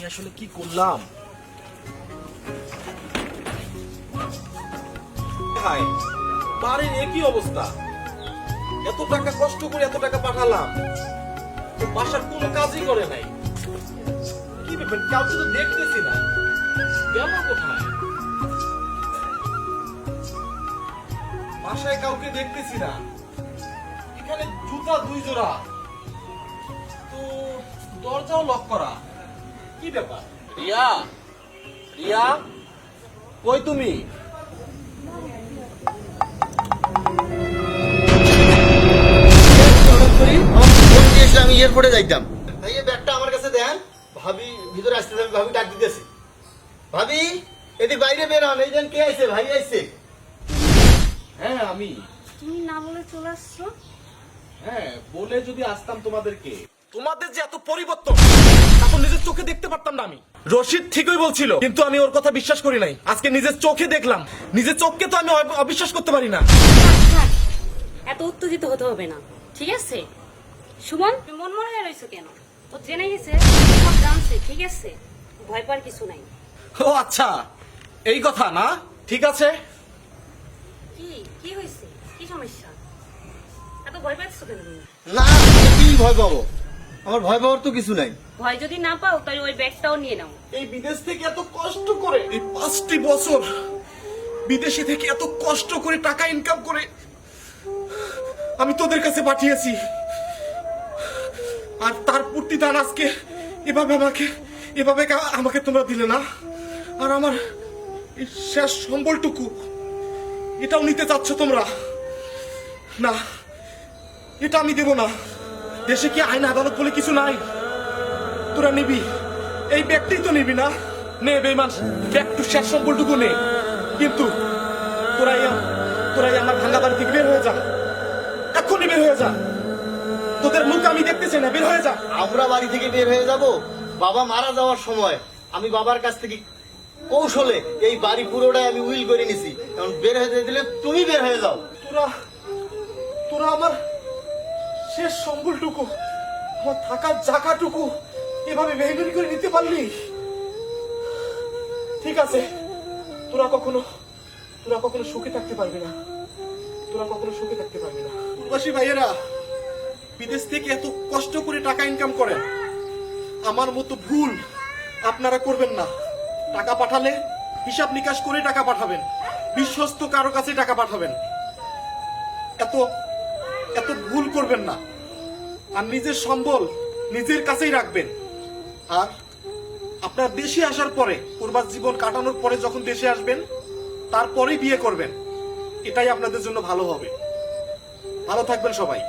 আসলে কি করলাম? বাড়ির একই অবস্থা, এত টাকা কষ্ট করে এত টাকা পাঠালাম, বাসার কোনো কাজই করে নাই। কি ব্যাপার, কাউকে তো দেখতেছি না, গেল কোথায়? বাসায় কাউকে দেখতেছি না, এখানে জুতা 2 জোড়া, তো দরজাও লক করা। কি ব্যাপার? রিয়া, রিয়া কই তুমি? আমি এয়ারপোর্টে যাইতাম, তাই এই ব্যাগটা আমার কাছে দেন। ভাবি ভিতরে আসতে, আমি ভাবি ডাক দিতেছি। ভাবি এদিক বাইরে বের হন, এই দেন কে আইছে, ভাই আইছে। হ্যাঁ আমি। তুমি না বলে চলে আসছো? হ্যাঁ বলে যদি আসতাম তোমাদেরকে, তোমাদের যে এত পরিবর্তন তখন নিজের চোখে দেখতে পারতাম না। আমি রশিদ ঠিকই বলছিল, কিন্তু আমি ওর কথা বিশ্বাস করি নাই। আজকে নিজের চোখে দেখলাম, নিজের চোখকে তো আমি অবিশ্বাস করতে পারি না। থাক, এত উত্তেজিত হতে হবে না, ঠিক আছে? সুমন, তুমি মন মনে রয়েছো কেন? ও জেনে গেছে, সব জানছে, ঠিক আছে? ভয় পাওয়ার কিছু নাই। ও আচ্ছা, এই কথা না, ঠিক আছে। কি কি হয়েছে? কি সমস্যা? এত ভয় পাচ্ছ কেন তুমি? না কি ভয় পাবো, আমার ভয় পাওয়ার তো কিছু নাই। ভয় যদি না পাও তাহলে ওই ব্যাগটাও নিয়ে নাও। এই বিদেশ থেকে এত কষ্ট করে, এই 5টি বছর বিদেশে থেকে এত কষ্ট করে টাকা ইনকাম করে আমি তোদের কাছে পাঠিয়েছি, আর তার প্রতিদান আজকে এভাবে আমাকে তোমরা দিলে না। আর আমার এই শেষ সম্বলটুকু এটাও নিতে চাচ্ছ তোমরা? না, এটা আমি দেব না। দেশে কি আইন আদালত বলে কিছু নাই? তোরা নিবি, এই ব্যাগটাই তো নিবি না? নে বেঈমান, ব্যাগটু শেষ সম্বলটুকু নে, কিন্তু তোরাই আমার ভাঙা বাড়ি থেকে বের হয়ে যা, এক্ষুনি বের হয়ে যা। তোদের মুখ আমি দেখতেছি না, বের হয়ে যা। আমরা বাড়ি থেকে বের হয়ে যাব? বাবা মারা যাওয়ার সময় আমি বাবার কাছ থেকে কৌশলে এই বাড়ি পুরোটাই আমি উইল করে নিছি, এখন বের হয়ে দিলে তুমি বের হয়ে যাও। তোরা আমার শেষ সম্বলটুকু, আমার থাকার জায়গাটুকু এভাবে বেইমানি করে নিতে পারলি? ঠিক আছে, তোরা কখনো সুখে থাকতে পারবি না, তোরা কখনো সুখে থাকতে পারবি না। প্রবাসী ভাইয়েরা বিদেশ থেকে এত কষ্ট করে টাকা ইনকাম করেন, আমার মতো ভুল আপনারা করবেন না। টাকা পাঠালে হিসাব নিকাশ করে টাকা পাঠাবেন, বিশ্বস্ত কারো কাছে টাকা পাঠাবেন, এত ভুল করবেন না। আর নিজের সম্বল নিজের কাছেই রাখবেন। আর আপনার দেশে আসার পরে, প্রবাস জীবন কাটানোর পরে যখন দেশে আসবেন, তারপরেই বিয়ে করবেন, এটাই আপনাদের জন্য ভালো হবে। ভালো থাকবেন সবাই।